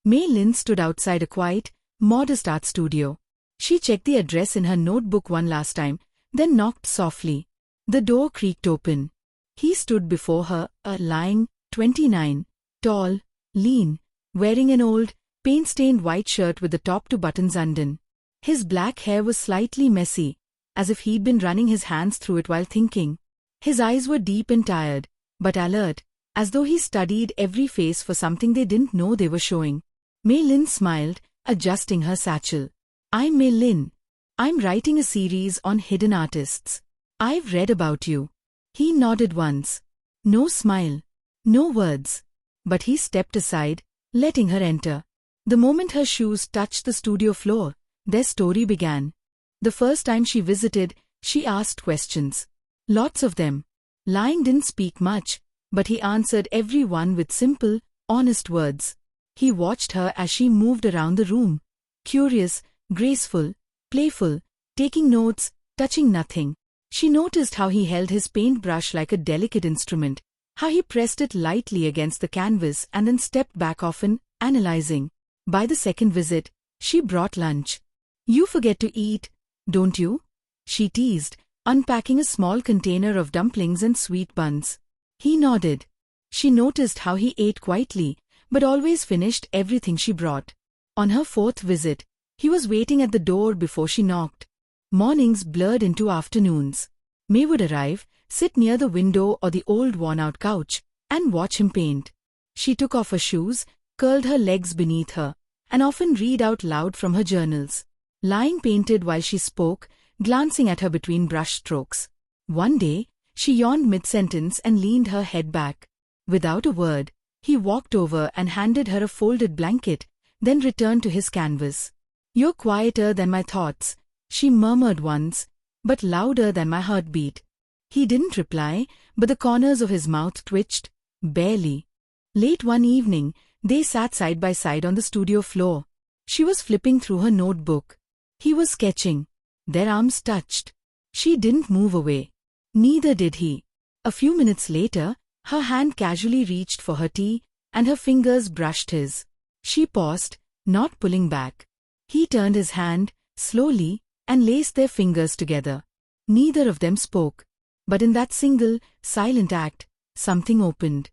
Mei Lin stood outside a quiet, modest art studio. She checked the address in her notebook one last time, then knocked softly. The door creaked open. He stood before her, a Liang, 29, tall, lean, wearing an old, paint-stained white shirt with the top two buttons undone. His black hair was slightly messy, as if he'd been running his hands through it while thinking. His eyes were deep and tired, but alert, as though he studied every face for something they didn't know they were showing. Mei Lin smiled, adjusting her satchel. "I'm Mei Lin. I'm writing a series on hidden artists. I've read about you." He nodded once. No smile. No words. But he stepped aside, letting her enter. The moment her shoes touched the studio floor, their story began. The first time she visited, she asked questions. Lots of them. Liang didn't speak much, but he answered every one with simple, honest words. He watched her as she moved around the room, curious, graceful, playful, taking notes, touching nothing. She noticed how he held his paintbrush like a delicate instrument, how he pressed it lightly against the canvas and then stepped back often, analyzing. By the second visit, she brought lunch. "You forget to eat, don't you?" she teased, unpacking a small container of dumplings and sweet buns. He nodded. She noticed how he ate quietly, but always finished everything she brought. On her fourth visit, he was waiting at the door before she knocked. Mornings blurred into afternoons. Mei would arrive, sit near the window or the old worn-out couch, and watch him paint. She took off her shoes, curled her legs beneath her, and often read out loud from her journals. Liang painted while she spoke, glancing at her between brush strokes. One day, she yawned mid-sentence and leaned her head back. Without a word, he walked over and handed her a folded blanket, then returned to his canvas. "You're quieter than my thoughts," she murmured once, "but louder than my heartbeat." He didn't reply, but the corners of his mouth twitched, barely. Late one evening, they sat side by side on the studio floor. She was flipping through her notebook. He was sketching. Their arms touched. She didn't move away. Neither did he. A few minutes later, her hand casually reached for her tea, and her fingers brushed his. She paused, not pulling back. He turned his hand, slowly, and laced their fingers together. Neither of them spoke. But in that single, silent act, something opened.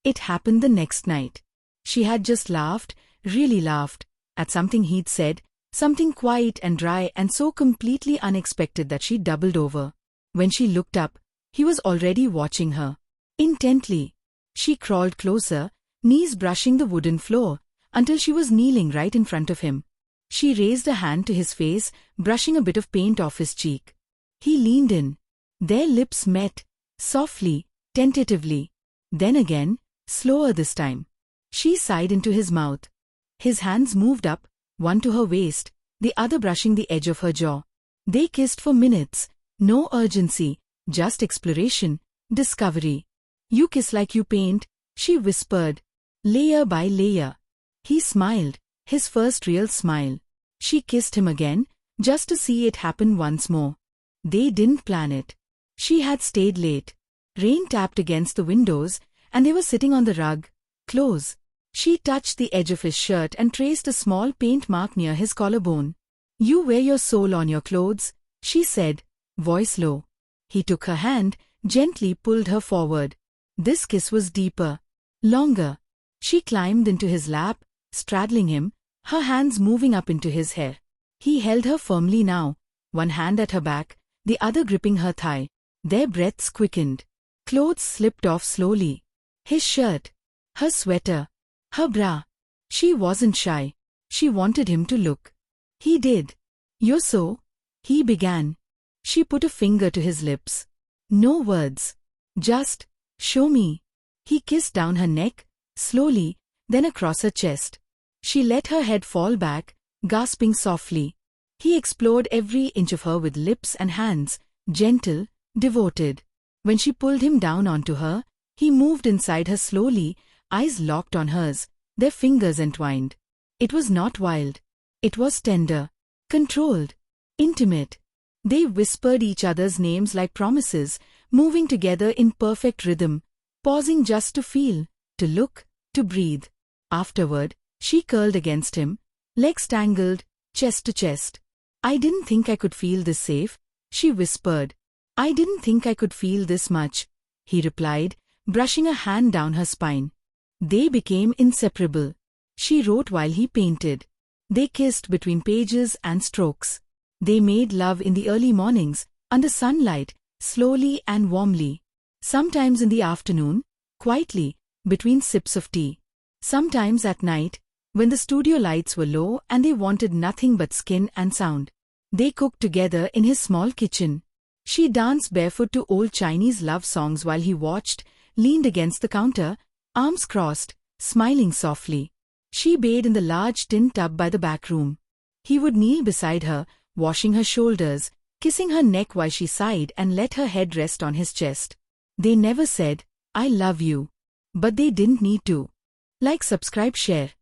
It happened the next night. She had just laughed, really laughed, at something he'd said, something quiet and dry and so completely unexpected that she doubled over. When she looked up, he was already watching her. Intently. She crawled closer, knees brushing the wooden floor, until she was kneeling right in front of him. She raised a hand to his face, brushing a bit of paint off his cheek. He leaned in. Their lips met, softly, tentatively. Then again, slower this time. She sighed into his mouth. His hands moved up, one to her waist, the other brushing the edge of her jaw. They kissed for minutes, no urgency, just exploration, discovery. "You kiss like you paint," she whispered, layer by layer. He smiled, his first real smile. She kissed him again, just to see it happen once more. They didn't plan it. She had stayed late. Rain tapped against the windows, and they were sitting on the rug, close. She touched the edge of his shirt and traced a small paint mark near his collarbone. "You wear your soul on your clothes," she said, voice low. He took her hand, gently pulled her forward. This kiss was deeper, longer. She climbed into his lap, straddling him, her hands moving up into his hair. He held her firmly now, one hand at her back, the other gripping her thigh. Their breaths quickened. Clothes slipped off slowly. His shirt, her sweater, her bra. She wasn't shy. She wanted him to look. He did. "You're so," he began. She put a finger to his lips. "No words. Just, show me." He kissed down her neck, slowly, then across her chest. She let her head fall back, gasping softly. He explored every inch of her with lips and hands, gentle, devoted. When she pulled him down onto her, he moved inside her slowly, eyes locked on hers, their fingers entwined. It was not wild. It was tender, controlled, intimate. They whispered each other's names like promises, moving together in perfect rhythm, pausing just to feel, to look, to breathe. Afterward, She curled against him, legs tangled, chest to chest. "I didn't think I could feel this safe," she whispered. "I didn't think I could feel this much," he replied, brushing a hand down her spine. They became inseparable. She wrote while he painted. They kissed between pages and strokes. They made love in the early mornings, under sunlight, slowly and warmly. Sometimes in the afternoon, quietly, between sips of tea. Sometimes at night, when the studio lights were low and they wanted nothing but skin and sound. They cooked together in his small kitchen. She danced barefoot to old Chinese love songs while he watched, leaned against the counter, arms crossed, smiling softly. She bathed in the large tin tub by the back room. He would kneel beside her, washing her shoulders, kissing her neck while she sighed and let her head rest on his chest. They never said, "I love you." But they didn't need to. Like, subscribe, share.